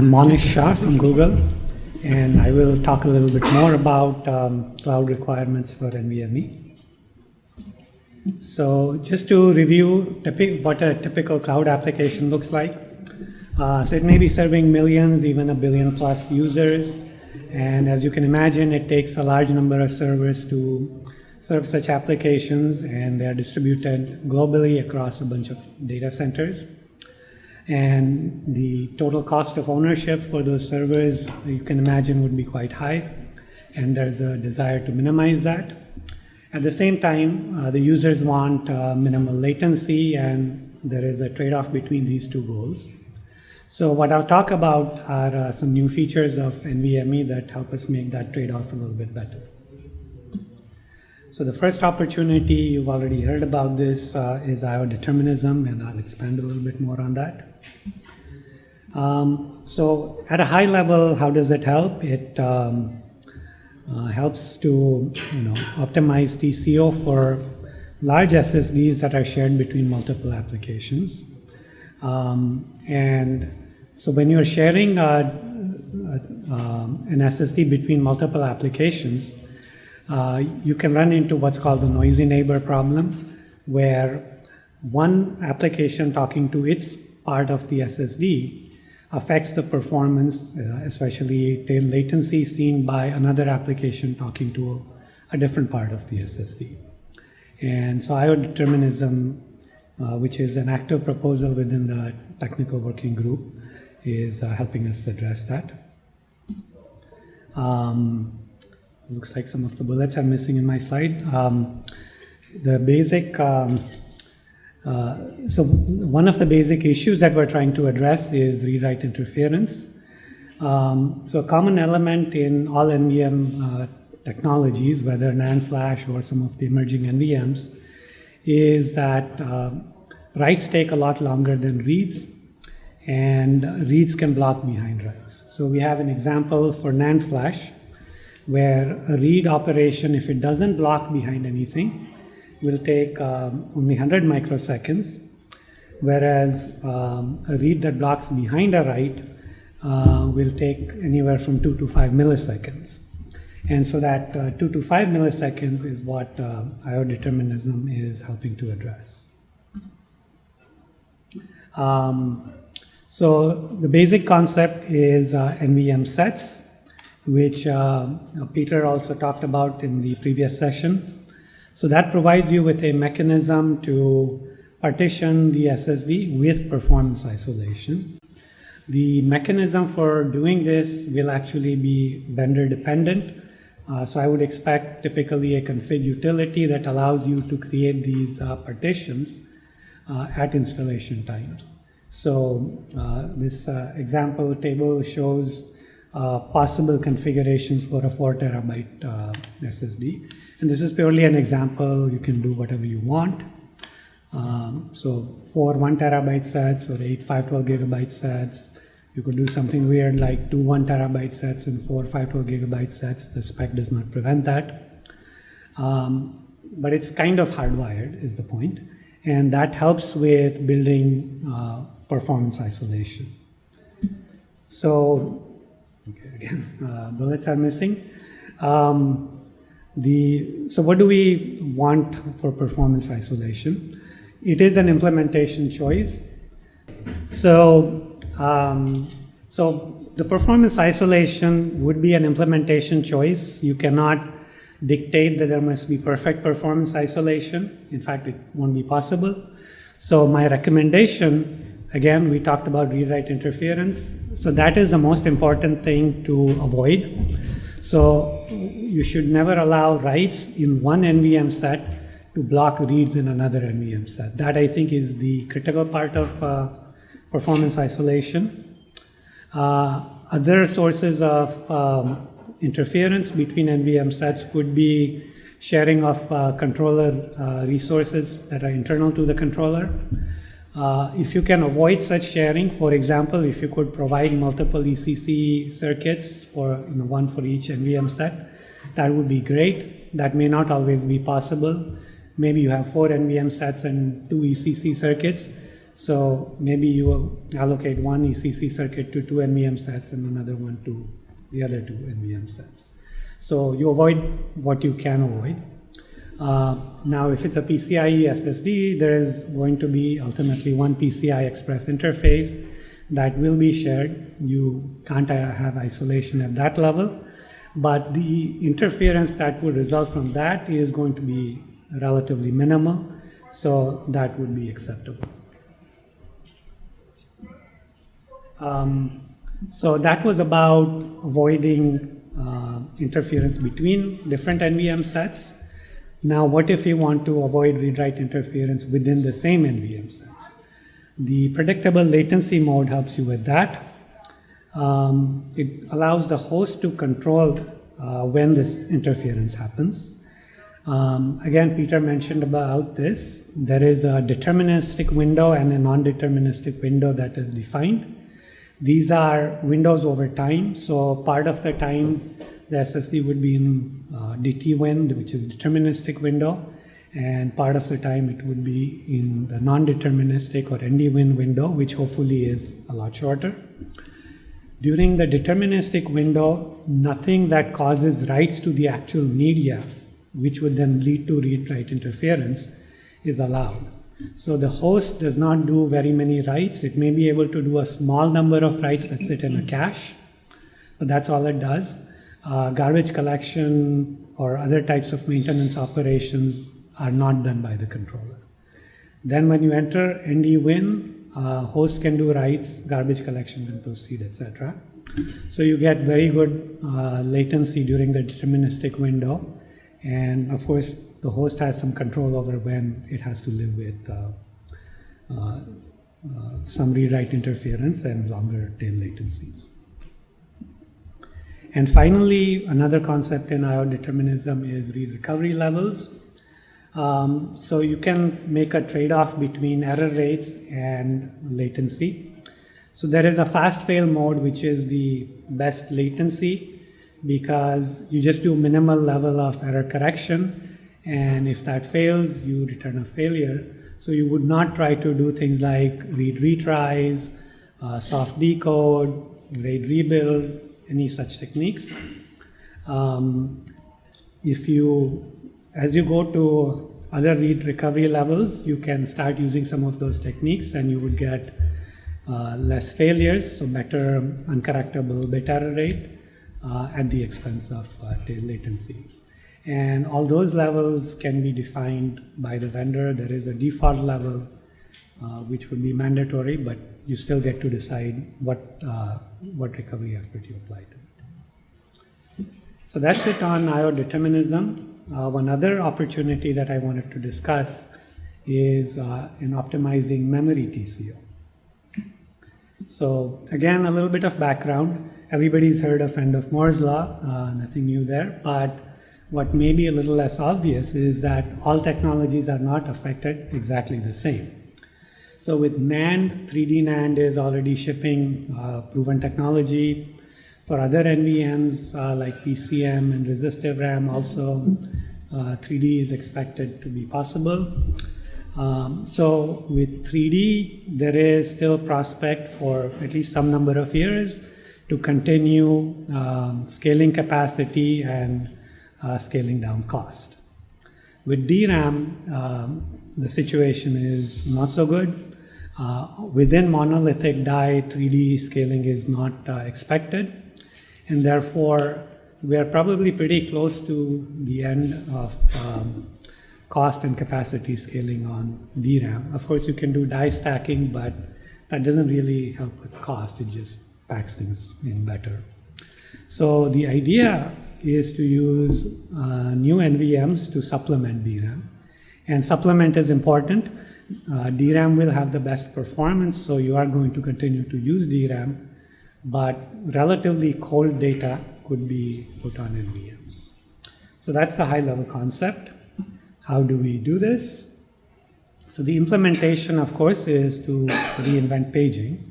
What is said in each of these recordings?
I'm Monish Shah from Google, and I will talk a little bit more about cloud requirements for NVMe. So just to review what a typical cloud application looks like. So it may be serving millions, even a billion plus users. And as you can imagine, it takes a large number of servers to serve such applications, and they're distributed globally across a bunch of data centers. And the total cost of ownership for those servers, you can imagine, would be quite high. And there's a desire to minimize that. At the same time, the users want minimal latency, and there is a trade-off between these two goals. So what I'll talk about are some new features of NVMe that help us make that trade-off a little bit better. So the first opportunity, you've already heard about this, is IO determinism, and I'll expand a little bit more on that. So at a high level, how does it help? It helps to optimize TCO for large SSDs that are shared between multiple applications. And so when you're sharing an SSD between multiple applications, you can run into what's called the noisy neighbor problem, where one application talking to its part of the SSD affects the performance, especially tail latency seen by another application talking to a different part of the SSD. And so IO determinism, which is an active proposal within the technical working group, is helping us address that. Looks like some of the bullets are missing in my slide. The basic, so one of the basic issues that we're trying to address is rewrite interference. So a common element in all NVM technologies, whether NAND flash or some of the emerging NVMs, is that writes take a lot longer than reads, and reads can block behind writes. So we have an example for NAND flash, where a read operation, if it doesn't block behind anything, will take only 100 microseconds, whereas a read that blocks behind a write will take anywhere from 2 to 5 milliseconds. And so that 2 to 5 milliseconds is what IO determinism is helping to address. So the basic concept is NVM Sets, which Peter also talked about in the previous session. So that provides you with a mechanism to partition the SSD with performance isolation. The mechanism for doing this will actually be vendor dependent. So I would expect typically a config utility that allows you to create these partitions at installation times. So this example table shows possible configurations for a 4 terabyte SSD. And this is purely an example. You can do whatever you want. So 4 1 terabyte sets or 8 512 gigabyte sets. You could do something weird like 2 1 terabyte sets and 4 512 gigabyte sets. The spec does not prevent that. But it's kind of hardwired is the point. And that helps with building performance isolation. So, okay, again, bullets are missing. So what do we want for performance isolation? It is an implementation choice. So the performance isolation would be an implementation choice. You cannot dictate that there must be perfect performance isolation. In fact, it won't be possible. So my recommendation, again, we talked about rewrite interference. So that is the most important thing to avoid. So you should never allow writes in one NVM set to block reads in another NVM set. That, I think, is the critical part of performance isolation. Other sources of interference between NVM sets could be sharing of controller resources that are internal to the controller. If you can avoid such sharing, for example, if you could provide multiple ECC circuits for one for each NVM set, that would be great. That may not always be possible. Maybe you have 4 NVM sets and 2 ECC circuits. So maybe you allocate one ECC circuit to 2 NVM sets and another one to the other 2 NVM sets. So you avoid what you can avoid. Now, if it's a PCIe SSD, there is going to be ultimately one PCI Express interface that will be shared. You can't have isolation at that level, but the interference that would result from that is going to be relatively minimal, so that would be acceptable. So that was about avoiding interference between different NVM sets. Now, what if you want to avoid read-write interference within the same NVM sets? The predictable latency mode helps you with that. It allows the host to control when this interference happens. Again, Peter mentioned about this. There is a deterministic window and a non-deterministic window that is defined. These are windows over time. So part of the time, the SSD would be in DT-win, which is deterministic window, and part of the time it would be in the non-deterministic or ND-win window, which hopefully is a lot shorter. During the deterministic window, nothing that causes writes to the actual media, which would then lead to read-write interference, is allowed. So the host does not do very many writes. It may be able to do a small number of writes that sit in a cache, but that's all it does. Garbage collection or other types of maintenance operations are not done by the controller. Then when you enter ND-win, host can do writes, garbage collection can proceed, etc. So you get very good latency during the deterministic window. And of course, the host has some control over when it has to live with some read-write interference and longer tail latencies. And finally, another concept in IO determinism is read recovery levels. So you can make a trade-off between error rates and latency. So there is a fast fail mode, which is the best latency because you just do minimal level of error correction. And if that fails, you return a failure. So you would not try to do things like read retries, soft decode, RAID rebuild, any such techniques. As you go to other read recovery levels, you can start using some of those techniques and you would get less failures, so better uncorrectable bit error rate at the expense of tail latency. And all those levels can be defined by the vendor. There is a default level which would be mandatory, but you still get to decide what recovery effort you apply to it. So that's it on IO determinism. One other opportunity that I wanted to discuss is in optimizing memory TCO. So again, a little bit of background. Everybody's heard of end of Moore's law, nothing new there, but what may be a little less obvious is that all technologies are not affected exactly the same. So with NAND, 3D NAND is already shipping proven technology. For other NVMs like PCM and resistive RAM also, 3D is expected to be possible. So with 3D, there is still prospect for at least some number of years to continue scaling capacity and scaling down cost. With DRAM, the situation is not so good. Within monolithic die, 3D scaling is not expected, and therefore we are probably pretty close to the end of cost and capacity scaling on DRAM. Of course, you can do die stacking, but that doesn't really help with cost. It just packs things in better. So the idea is to use new NVMs to supplement DRAM. And supplement is important. DRAM will have the best performance, so you are going to continue to use DRAM, but relatively cold data could be put on NVMs. So that's the high-level concept. How do we do this? So the implementation, of course, is to reinvent paging.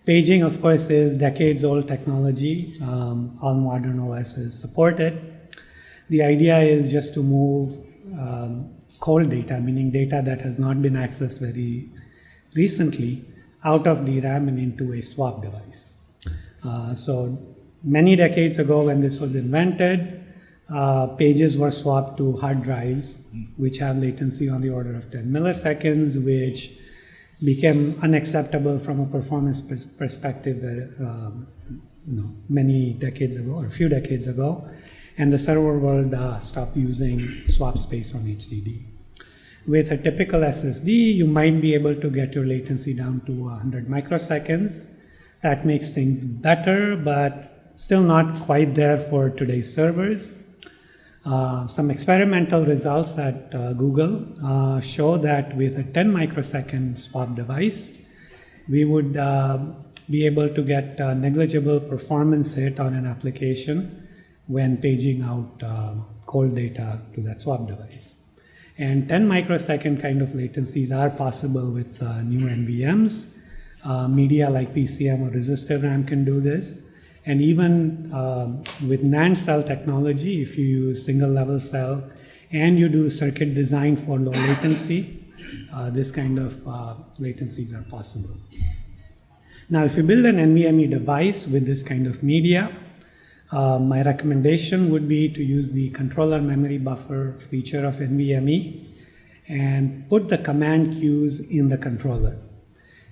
Paging, of course, is decades-old technology. All modern OSs support it. The idea is just to move cold data, meaning data that has not been accessed very recently out of DRAM and into a swap device. So many decades ago when this was invented, pages were swapped to hard drives, which have latency on the order of 10 milliseconds, which became unacceptable from a performance perspective many decades ago, or a few decades ago, and the server world stopped using swap space on HDD. With a typical SSD, you might be able to get your latency down to 100 microseconds. That makes things better, but still not quite there for today's servers. Some experimental results at Google show that with a 10 microsecond swap device, we would be able to get a negligible performance hit on an application when paging out cold data to that swap device. And 10 microsecond kind of latencies are possible with new NVMs. Media like PCM or resistive RAM can do this. And even with NAND cell technology, if you use single level cell and you do circuit design for low latency, this kind of latencies are possible. Now, if you build an NVMe device with this kind of media, my recommendation would be to use the controller memory buffer feature of NVMe and put the command queues in the controller.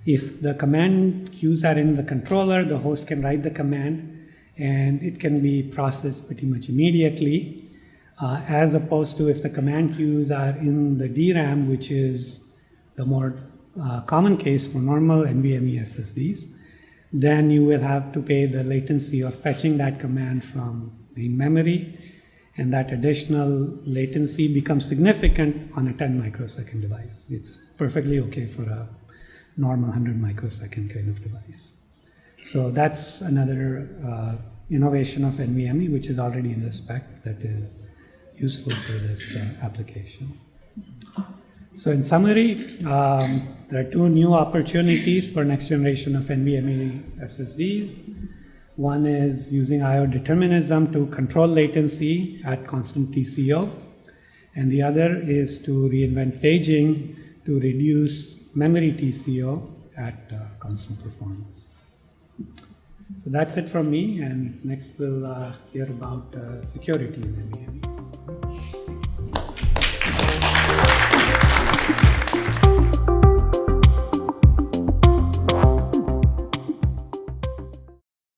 If the command queues are in the controller, the host can write the command and it can be processed pretty much immediately, as opposed to if the command queues are in the DRAM, which is the more common case for normal NVMe SSDs, then you will have to pay the latency of fetching that command from main memory, and that additional latency becomes significant on a 10 microsecond device. It's perfectly okay for a normal 100 microsecond kind of device. So that's another innovation of NVMe, which is already in the spec that is useful for this application. So in summary, there are two new opportunities for next generation of NVMe SSDs. One is using IO determinism to control latency at constant TCO, and the other is to reinvent paging to reduce memory TCO at constant performance. So that's it from me, and next we'll hear about security in NVMe.